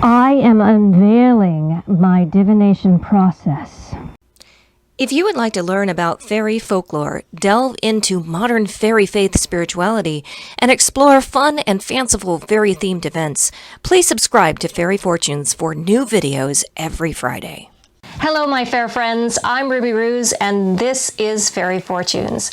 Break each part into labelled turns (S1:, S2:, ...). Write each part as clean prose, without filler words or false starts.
S1: I am unveiling my divination process.
S2: If you would like to learn about fairy folklore, delve into modern fairy faith spirituality, and explore fun and fanciful fairy-themed events, please subscribe to Fairy Fortunes for new videos every Friday.
S3: Hello, my fair friends. I'm Ruby Ruse, and this is Fairy Fortunes.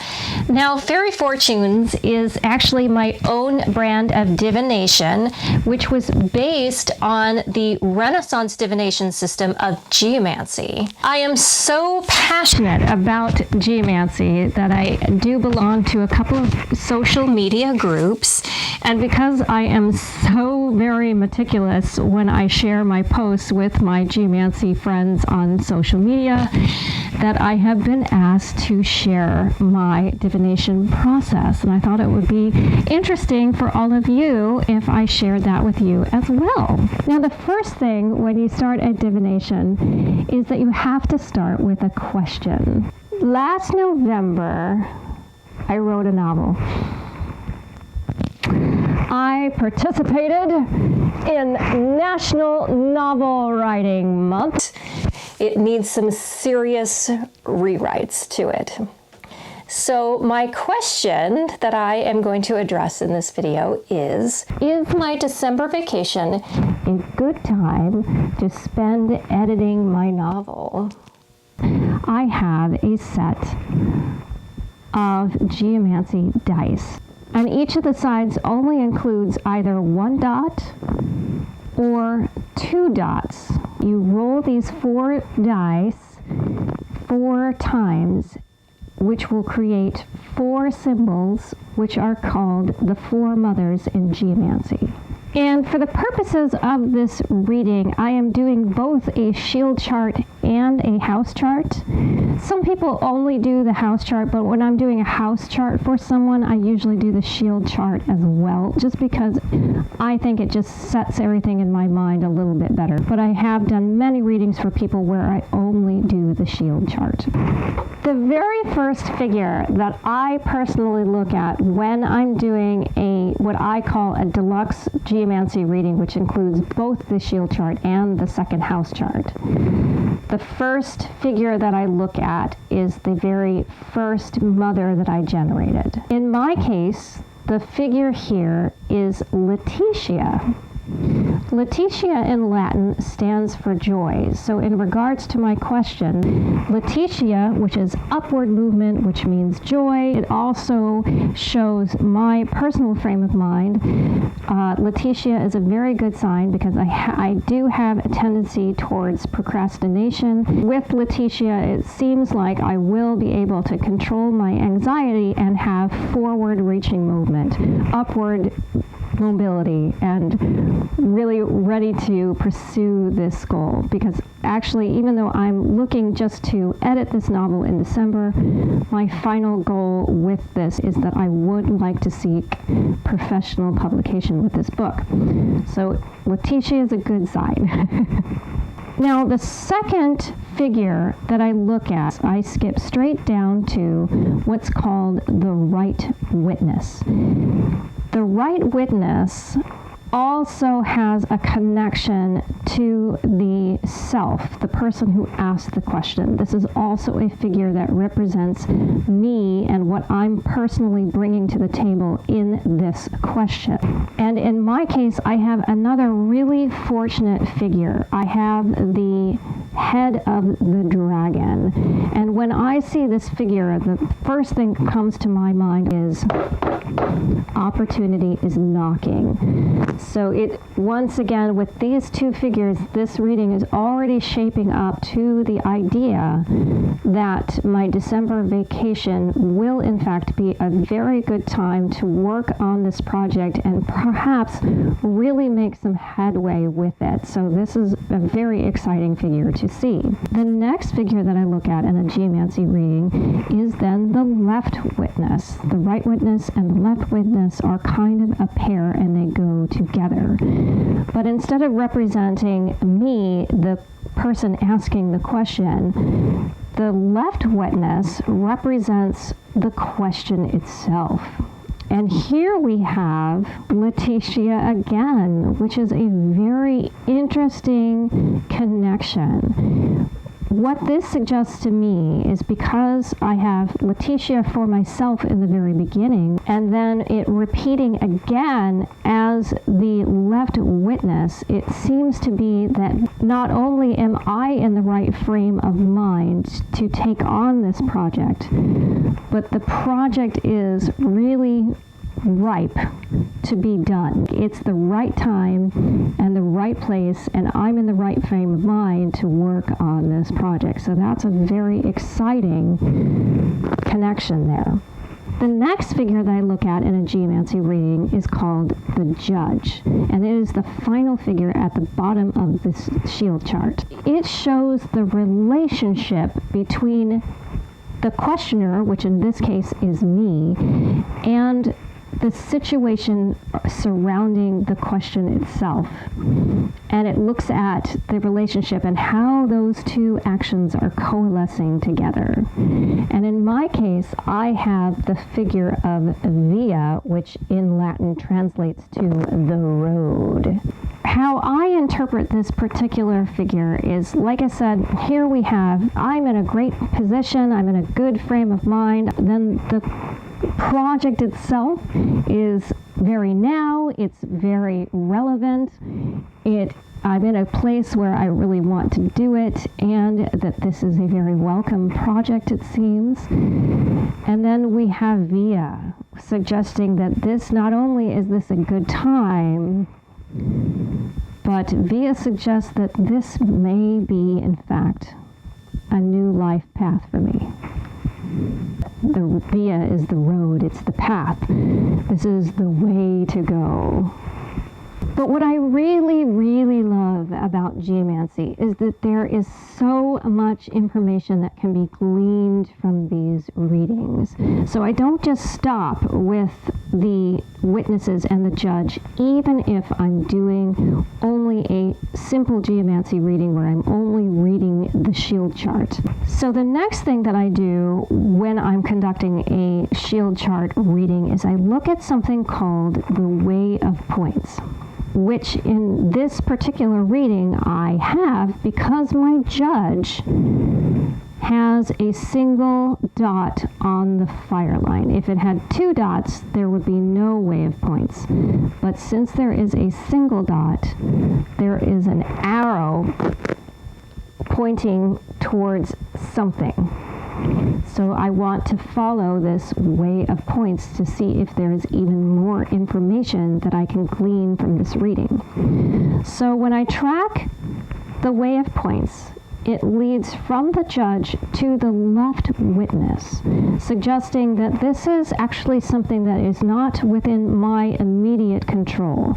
S3: Now, Fairy Fortunes is actually my own brand of divination, which was based on the Renaissance divination system of Geomancy. I am so passionate about Geomancy that I do belong to a couple of social media groups, and because I am so very meticulous when I share my posts with my Geomancy friends on social media, that I have been asked to share my divination process, and I thought it would be interesting for all of you if I shared that with you as well. Now, the first thing when you start a divination is that you have to start with a question. Last November, I wrote a novel. I participated in National Novel Writing Month. It needs some serious rewrites to it. So my question that I am going to address in this video is my December vacation a good time to spend editing my novel? I have a set of Geomancy dice, and each of the sides only includes either 1 dot or 2 dots. You roll these 4 dice 4 times, which will create 4 symbols, which are called the 4 mothers in Geomancy. And for the purposes of this reading, I am doing both a shield chart and a house chart. Some people only do the house chart, but when I'm doing a house chart for someone, I usually do the shield chart as well, just because I think it just sets everything in my mind a little bit better. But I have done many readings for people where I only do the shield chart. The very first figure that I personally look at when I'm doing what I call a deluxe Geomancy reading, which includes both the shield chart and the second house chart. The first figure that I look at is the very first mother that I generated. In my case, the figure here is Tristecia. Tristecia in Latin stands for joy. So in regards to my question, Tristecia, which is upward movement, which means joy, it also shows my personal frame of mind. Tristecia is a very good sign because I do have a tendency towards procrastination. With Tristecia, it seems like I will be able to control my anxiety and have forward-reaching movement, upward mobility, and really ready to pursue this goal. Because actually, even though I'm looking just to edit this novel in December, my final goal with this is that I would like to seek professional publication with this book. So Tristecia is a good sign. Now, the second figure that I look at, I skip straight down to what's called the right witness. The right witness also has a connection to the self, the person who asked the question. This is also a figure that represents me and what I'm personally bringing to the table in this question. And in my case, I have another really fortunate figure. I have the head of the dragon. And when I see this figure, the first thing that comes to my mind is opportunity is knocking. So once again, with these two figures, this reading is already shaping up to the idea that my December vacation will in fact be a very good time to work on this project and perhaps really make some headway with it. So this is a very exciting figure to see. The next figure that I look at in a Geomancy reading is then the left witness. The right witness and the left witness are kind of a pair, and they go together. But instead of representing me, the person asking the question, the left witness represents the question itself. And here we have Tristecia again, which is a very interesting interesting connection. What this suggests to me is because I have Tristecia for myself in the very beginning, and then it repeating again as the left witness, it seems to be that not only am I in the right frame of mind to take on this project, but the project is really ripe to be done. It's the right time and the right place, and I'm in the right frame of mind to work on this project. So that's a very exciting connection there. The next figure that I look at in a geomancy reading is called the Judge, and it is the final figure at the bottom of this shield chart. It shows the relationship between the questioner, which in this case is me, and the situation surrounding the question itself. And it looks at the relationship and how those two actions are coalescing together. And in my case, I have the figure of via, which in Latin translates to the road. How I interpret this particular figure is, like I said, here we have, I'm in a great position, I'm in a good frame of mind, then the project itself is very now, it's very relevant, I'm in a place where I really want to do it, and that this is a very welcome project, it seems. And then we have via, suggesting that this, not only is this a good time, but via suggests that this may be, in fact, a new life path for me. The via is the road, it's the path. This is the way to go. But what I really, really love about geomancy is that there is so much information that can be gleaned from these readings. So I don't just stop with the witnesses and the judge, even if I'm doing only a simple geomancy reading where I'm only reading the shield chart. So the next thing that I do when I'm conducting a shield chart reading is I look at something called the Way of Points, which in this particular reading I have because my judge has a single dot on the fire line. If it had two dots, there would be no Way of Points. But since there is a single dot, there is an arrow pointing towards something. So I want to follow this Way of Points to see if there is even more information that I can glean from this reading. So when I track the Way of Points, it leads from the judge to the left witness, suggesting that this is actually something that is not within my immediate control.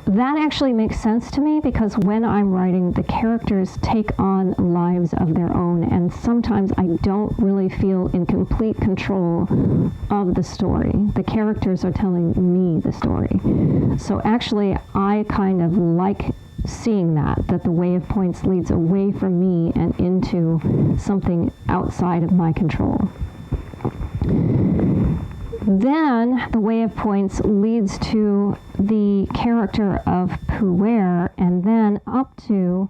S3: That actually makes sense to me because when I'm writing, the characters take on lives of their own, and sometimes I don't really feel in complete control of the story. The characters are telling me the story. So actually, I kind of like seeing that the Way of Points leads away from me and into something outside of my control. Then the Way of Points leads to the character of Puer, and then up to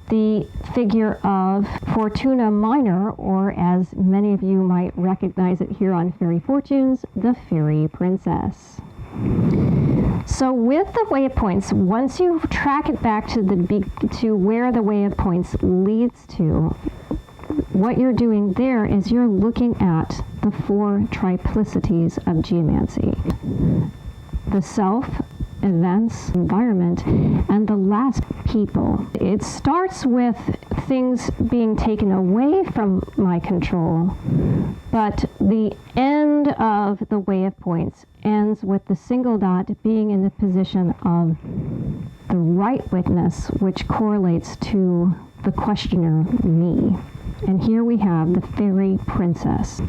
S3: the figure of Fortuna Minor, or as many of you might recognize it here on Fairy Fortunes, the Fairy Princess. So with the Way of Points, once you track it back to where the Way of Points leads to, what you're doing there is you're looking at the four triplicities of geomancy: the self, events, environment, and the last, people. It starts with things being taken away from my control, but the end of the Way of Points ends with the single dot being in the position of the right witness, which correlates to the questioner, me. And here we have the Fairy Princess.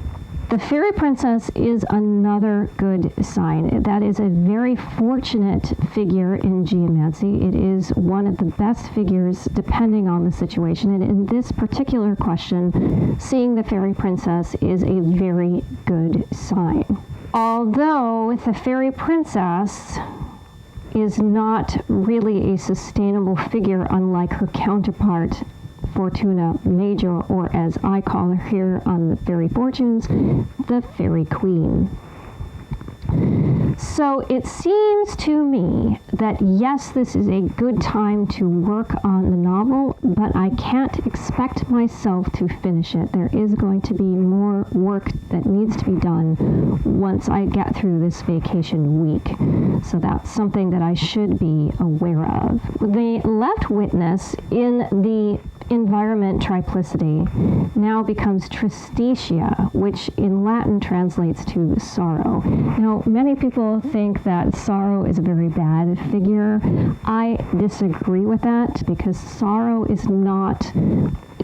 S3: The Fairy Princess is another good sign. That is a very fortunate figure in geomancy. It is one of the best figures depending on the situation. And in this particular question, seeing the Fairy Princess is a very good sign. Although the Fairy Princess is not really a sustainable figure, unlike her counterpart, Fortuna Major, or as I call her here on the Fairy Fortunes, the Fairy Queen. So it seems to me that yes, this is a good time to work on the novel, but I can't expect myself to finish it. There is going to be more work that needs to be done once I get through this vacation week. So that's something that I should be aware of. The left witness in the environment triplicity now becomes Tristecia, which in Latin translates to sorrow. Now, many people think that sorrow is a very bad figure. I disagree with that because sorrow is not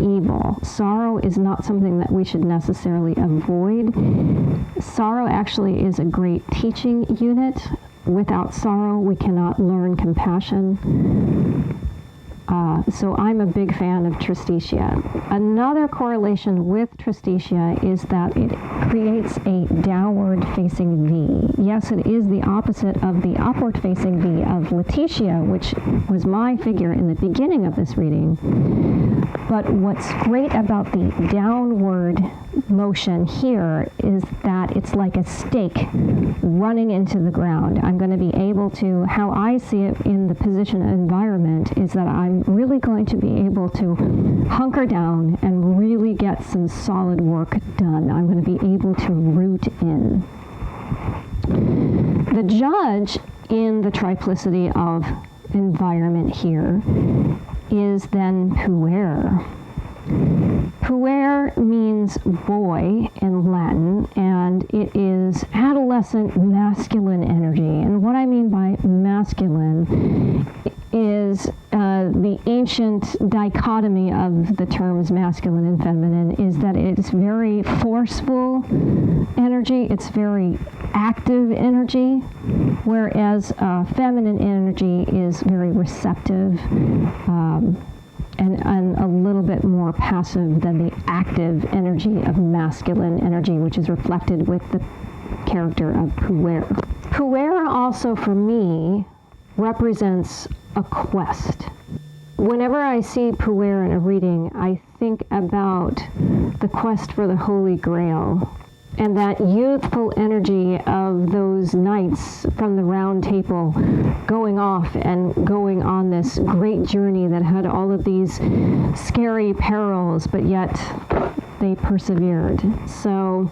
S3: evil. Sorrow is not something that we should necessarily avoid. Sorrow actually is a great teaching unit. Without sorrow, we cannot learn compassion. So I'm a big fan of Tristecia. Another correlation with Tristecia is that it creates a downward-facing V. Yes, it is the opposite of the upward-facing V of Letitia, which was my figure in the beginning of this reading. But what's great about the downward motion here is that it's like a stake running into the ground. I'm going to be able to, how I see it in the position of environment, is that I'm really going to be able to hunker down and really get some solid work done. I'm going to be able to root in. The judge in the triplicity of environment here is then puer. Puer means boy in Latin, and it is adolescent masculine energy. And what I mean by masculine is the ancient dichotomy of the terms masculine and feminine is that it's very forceful energy, it's very active energy, whereas feminine energy is very receptive and a little bit more passive than the active energy of masculine energy, which is reflected with the character of puer. Puer also, for me, represents a quest. Whenever I see puer in a reading, I think about the quest for the Holy Grail and that youthful energy of those knights from the Round Table going off and going on this great journey that had all of these scary perils, but yet they persevered. So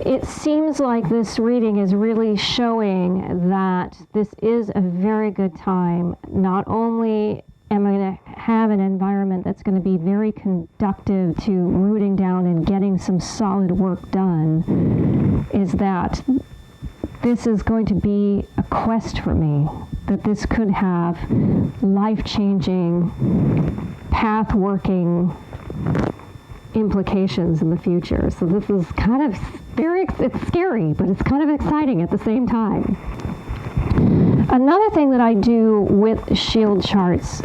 S3: it seems like this reading is really showing that this is a very good time. Not only am I going to have an environment that's going to be very conductive to rooting down and getting some solid work done, is that this is going to be a quest for me, that this could have life-changing, path-working implications in the future. So this is kind of it's scary, but it's kind of exciting at the same time. Another thing that I do with shield charts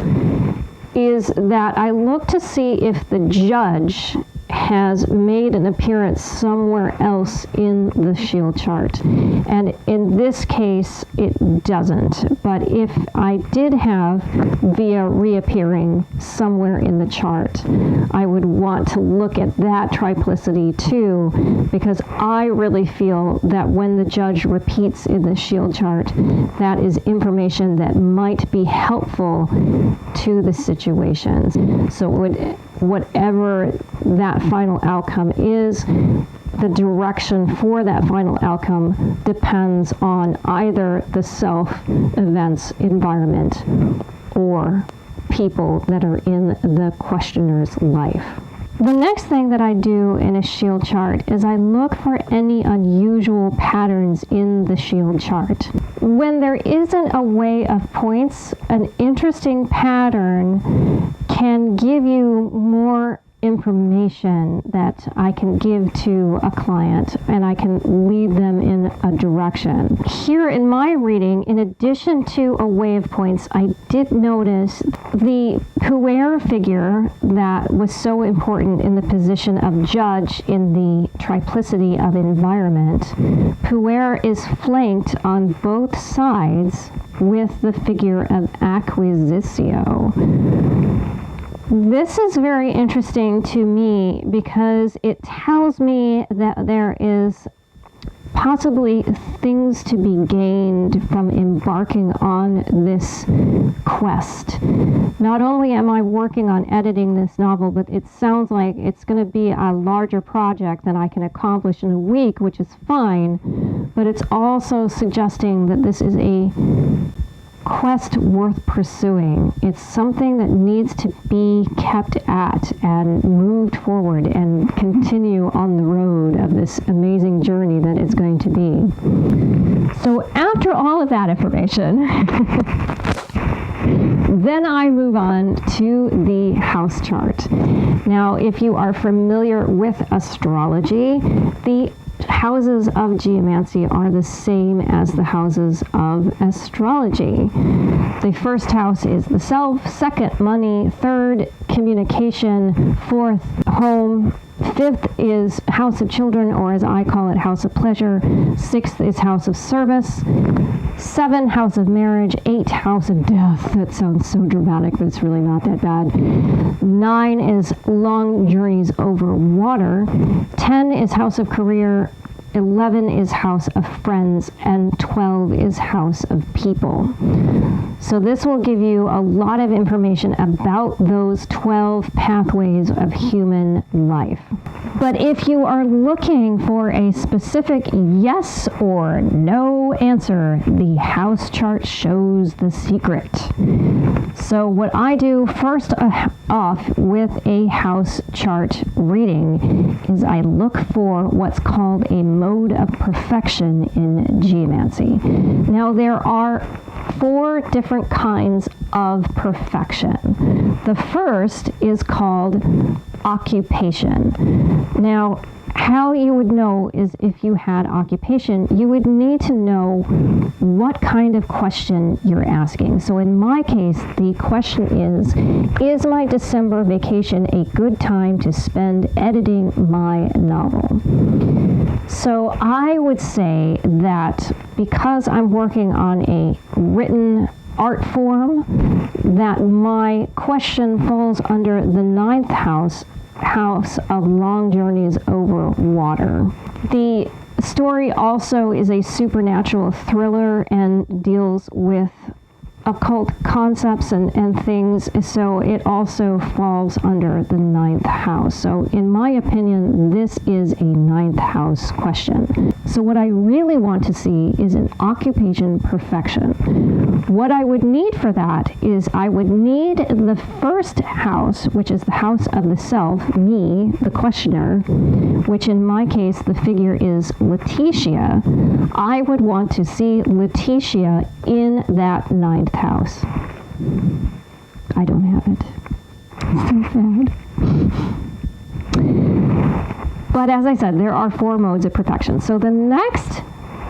S3: is that I look to see if the judge has made an appearance somewhere else in the shield chart. And in this case, it doesn't. But if I did have Via reappearing somewhere in the chart, I would want to look at that triplicity too, because I really feel that when the judge repeats in the shield chart, that is information that might be helpful to the situations. So whatever that final outcome is, the direction for that final outcome depends on either the self, events, environment, or people that are in the questioner's life. The next thing that I do in a shield chart is I look for any unusual patterns in the shield chart. When there isn't a way of points, an interesting pattern can give you more information that I can give to a client, and I can lead them in a direction. Here in my reading, in addition to a wave points, I did notice the puer figure that was so important in the position of judge in the triplicity of environment. Puer is flanked on both sides with the figure of acquisitio. This is very interesting to me because it tells me that there is possibly things to be gained from embarking on this quest. Not only am I working on editing this novel, but it sounds like it's going to be a larger project than I can accomplish in a week, which is fine, but it's also suggesting that this is a quest worth pursuing. It's something that needs to be kept at and moved forward and continue on the road of this amazing journey that it's going to be. So after all of that information, then I move on to the house chart. Now, if you are familiar with astrology, the houses of geomancy are the same as the houses of astrology. The first house is the self, second, money, third, communication, fourth, home, fifth is house of children, or as I call it, house of pleasure. Sixth is house of service. 7, house of marriage. 8, house of death. That sounds so dramatic, but it's really not that bad. 9 is long journeys over water. 10 is house of career. 11 is house of friends, and 12 is house of people. So this will give you a lot of information about those 12 pathways of human life. But if you are looking for a specific yes or no answer, the house chart shows the secret. So what I do first off with a house chart reading is I look for what's called a mode of perfection in geomancy. Now there are 4 different kinds of perfection. The first is called occupation. Now, how you would know is if you had occupation, you would need to know what kind of question you're asking. So in my case, the question is my December vacation a good time to spend editing my novel? So I would say that because I'm working on a written art form, that my question falls under the 9th house of long journeys over water. The story also is a supernatural thriller and deals with occult concepts and things, so it also falls under the 9th house. So in my opinion, this is a 9th house question. So what I really want to see is an occupation perfection. What I would need for that is I would need the first house, which is the house of the self, me, the questioner, which in my case the figure is Letitia. I would want to see Letitia in that 9th house. I don't have it. It's so sad. But as I said, there are 4 modes of perfection. So the next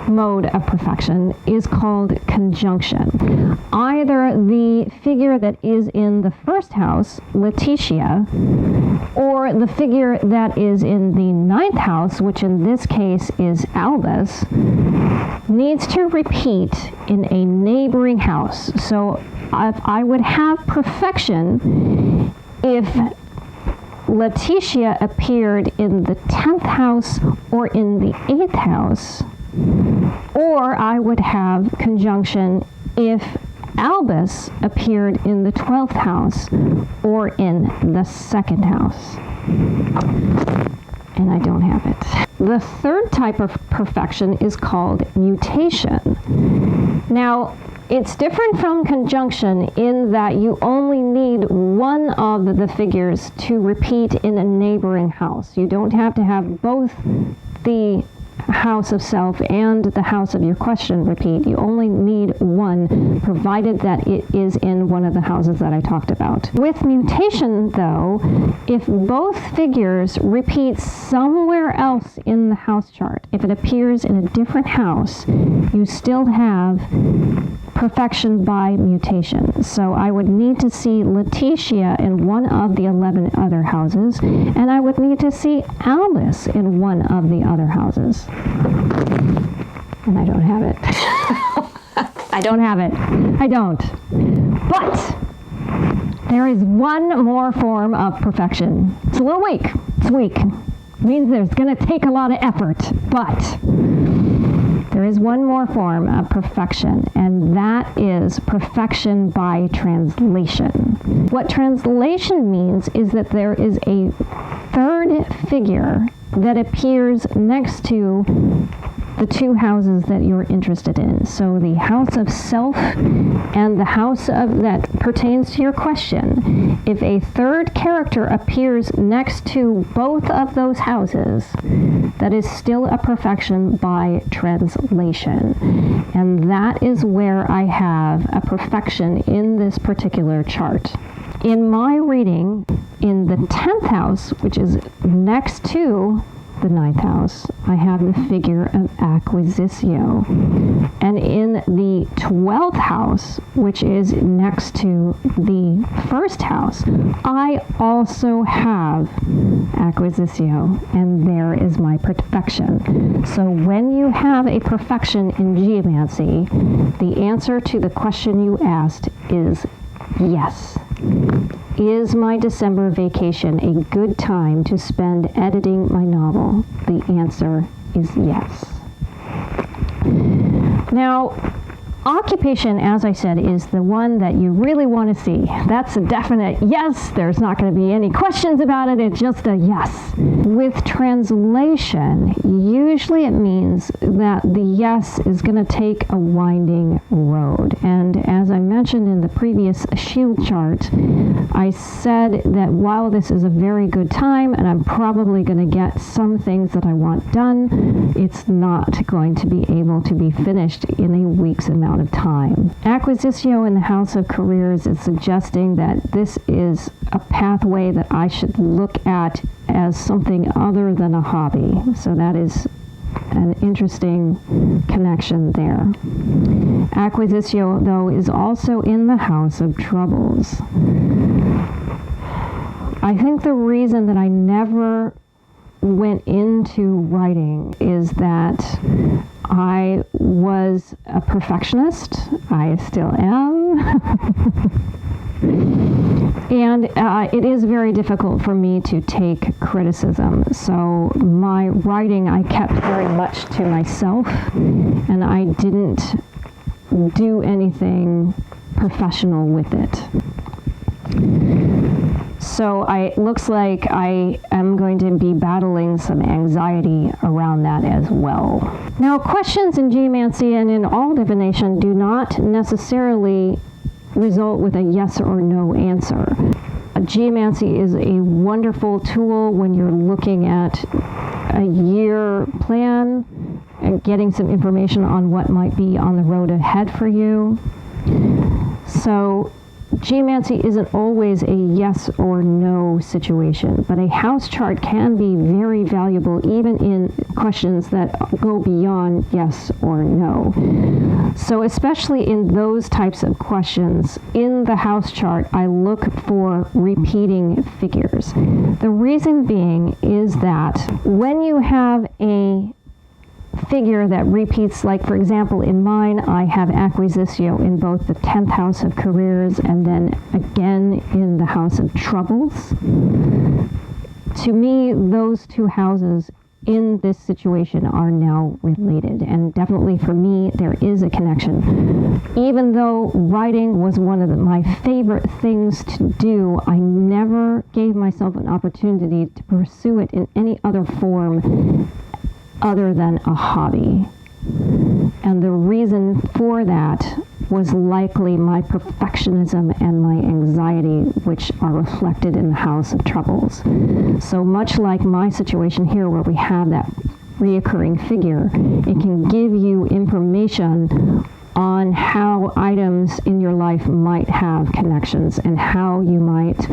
S3: mode of perfection is called conjunction. Either the figure that is in the first house, Letitia, or the figure that is in the 9th house, which in this case is Albus, needs to repeat in a neighboring house. So if I would have perfection if Letitia appeared in the 10th house or in the 8th house, or I would have conjunction if Albus appeared in the 12th house or in the 2nd house. And I don't have it. The third type of perfection is called mutation. Now, it's different from conjunction in that you only need one of the figures to repeat in a neighboring house. You don't have to have both the house of self and the house of your question repeat. You only need one, provided that it is in one of the houses that I talked about. With mutation, though, if both figures repeat somewhere else in the house chart, if it appears in a different house, you still have perfection by mutation. So I would need to see Tristecia in one of the 11 other houses, and I would need to see Alice in one of the other houses. And I don't have it. I don't have it. I don't. But there is one more form of perfection. It's a little weak. It's weak. It means there's going to take a lot of effort, but there is one more form of perfection, and that is perfection by translation. What translation means is that there is a third figure that appears next to the two houses that you're interested in. So the house of self and the house of that pertains to your question. If a third character appears next to both of those houses, that is still a perfection by translation. And that is where I have a perfection in this particular chart. In my reading, in the 10th house, which is next to the 9th house, I have the figure of acquisitio. And in the 12th house, which is next to the 1st house, I also have acquisitio, and there is my perfection. So when you have a perfection in geomancy, the answer to the question you asked is yes. Is my December vacation a good time to spend editing my novel? The answer is yes. Now, occupation, as I said, is the one that you really want to see. That's a definite yes. There's not going to be any questions about it. It's just a yes. With translation, usually it means that the yes is going to take a winding road. And as I mentioned in the previous shield chart, I said that while this is a very good time and I'm probably going to get some things that I want done, it's not going to be able to be finished in a week's amount of time. Acquisitio in the House of Careers is suggesting that this is a pathway that I should look at as something other than a hobby. So that is an interesting connection there. Acquisitio, though, is also in the House of Troubles. I think the reason that I never went into writing is that I was a perfectionist. I still am. And it is very difficult for me to take criticism. So my writing, I kept very much to myself, and I didn't do anything professional with it. So it looks like I am going to be battling some anxiety around that as well. Now, questions in geomancy and in all divination do not necessarily result with a yes or no answer. Geomancy is a wonderful tool when you're looking at a year plan and getting some information on what might be on the road ahead for you. So geomancy isn't always a yes or no situation, but a house chart can be very valuable even in questions that go beyond yes or no. So especially in those types of questions, in the house chart, I look for repeating figures. The reason being is that when you have a figure that repeats, like for example in mine, I have acquisitio in both the 10th house of careers and then again in the house of troubles. To me, those two houses in this situation are now related, and definitely for me there is a connection. Even though writing was one of my favorite things to do, I never gave myself an opportunity to pursue it in any other form other than a hobby. And the reason for that was likely my perfectionism and my anxiety, which are reflected in the House of Troubles. So much like my situation here, where we have that reoccurring figure. It can give you information on how items in your life might have connections and how you might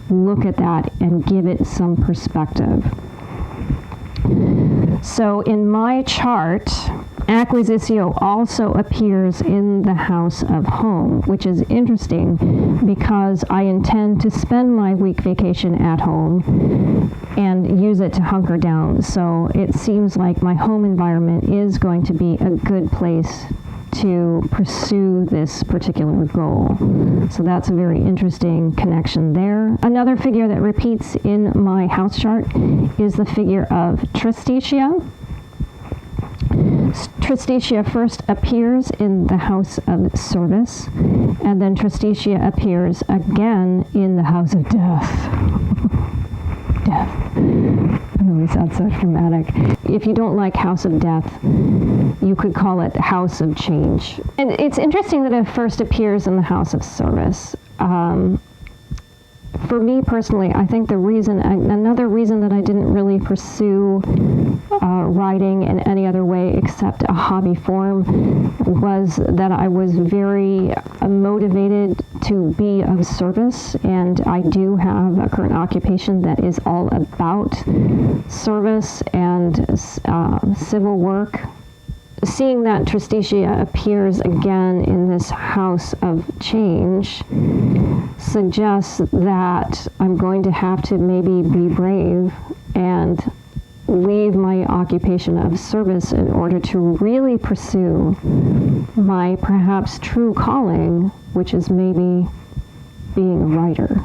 S3: look at that and give it some perspective. So in my chart, Acquisitio also appears in the house of home, which is interesting because I intend to spend my week vacation at home and use it to hunker down. So it seems like my home environment is going to be a good place to pursue this particular goal. So that's a very interesting connection there. Another figure that repeats in my house chart is the figure of Tristecia. Tristecia first appears in the house of service, and then Tristecia appears again in the house of death. Death. It always sounds so dramatic. If you don't like house of death, you could call it house of change. And it's interesting that it first appears in the house of service. For me personally, I think another reason that I didn't really pursue writing in any other way except a hobby form was that I was very motivated to be of service, and I do have a current occupation that is all about service and civil work. Seeing that Tristecia appears again in this house of change suggests that I'm going to have to maybe be brave and leave my occupation of service in order to really pursue my perhaps true calling, which is maybe being a writer.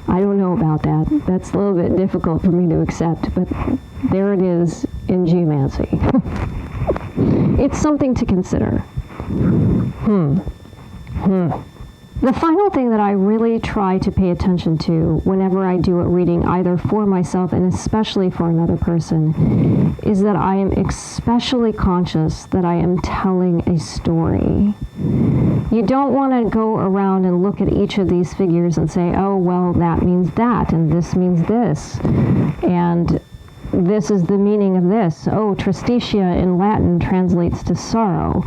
S3: I don't know about that. That's a little bit difficult for me to accept, but there it is in Geomancy. It's something to consider. The final thing that I really try to pay attention to whenever I do a reading, either for myself and especially for another person, is that I am especially conscious that I am telling a story. You don't want to go around and look at each of these figures and say, oh, well, that means that, and this means this, and this is the meaning of this. Oh, Tristecia in Latin translates to sorrow.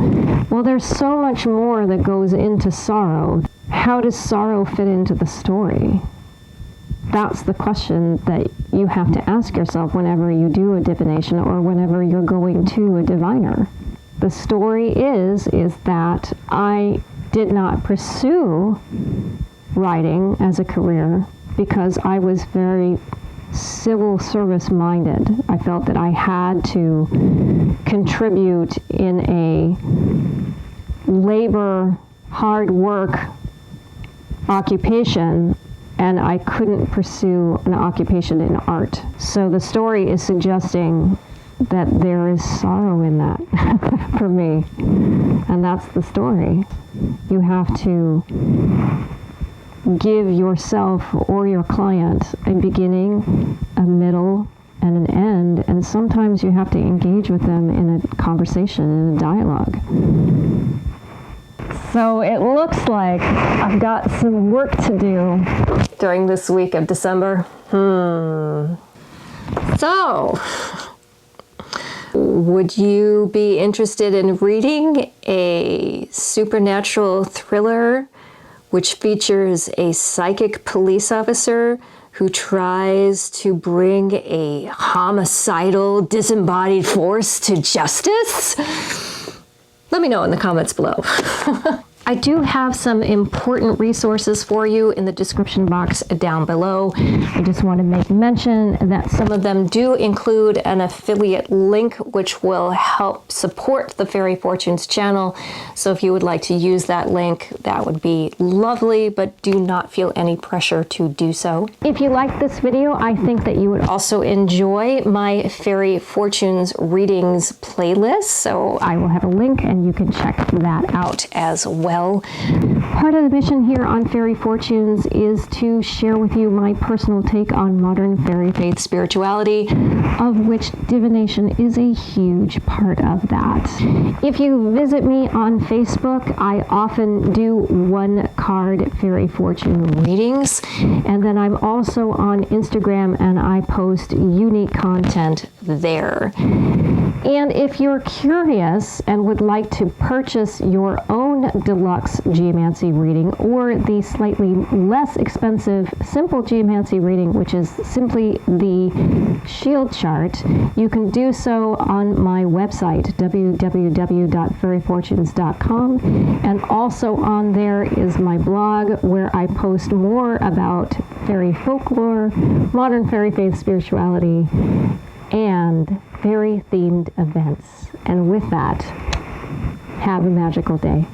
S3: Well, there's so much more that goes into sorrow. How does sorrow fit into the story? That's the question that you have to ask yourself whenever you do a divination or whenever you're going to a diviner. The story is that I did not pursue writing as a career because I was very civil service minded. I felt that I had to contribute in a labor, hard work occupation, and I couldn't pursue an occupation in art. So the story is suggesting that there is sorrow in that for me, and that's the story. You have to give yourself or your client a beginning, a middle, and an end, and sometimes you have to engage with them in a conversation, in a dialogue. So it looks like I've got some work to do during this week of December. So, would you be interested in reading a supernatural thriller which features a psychic police officer who tries to bring a homicidal, disembodied force to justice? Let me know in the comments below. I do have some important resources for you in the description box down below. I just want to make mention that some of them do include an affiliate link which will help support the Fairy Fortunes channel. So if you would like to use that link, that would be lovely, but do not feel any pressure to do so. If you like this video, I think that you would also enjoy my Fairy Fortunes readings playlist. So I will have a link and you can check that out as well. well. Part of the mission here on Fairy Fortunes is to share with you my personal take on modern fairy faith spirituality, of which divination is a huge part of that. If you visit me on Facebook, I often do one-card fairy fortune readings, and then I'm also on Instagram and I post unique content there. And if you're curious and would like to purchase your own deluxe geomancy reading or the slightly less expensive simple geomancy reading, which is simply the shield chart, you can do so on my website, www.fairyfortunes.com. And also on there is my blog where I post more about fairy folklore, modern fairy faith spirituality, and fairy-themed events. And with that, have a magical day.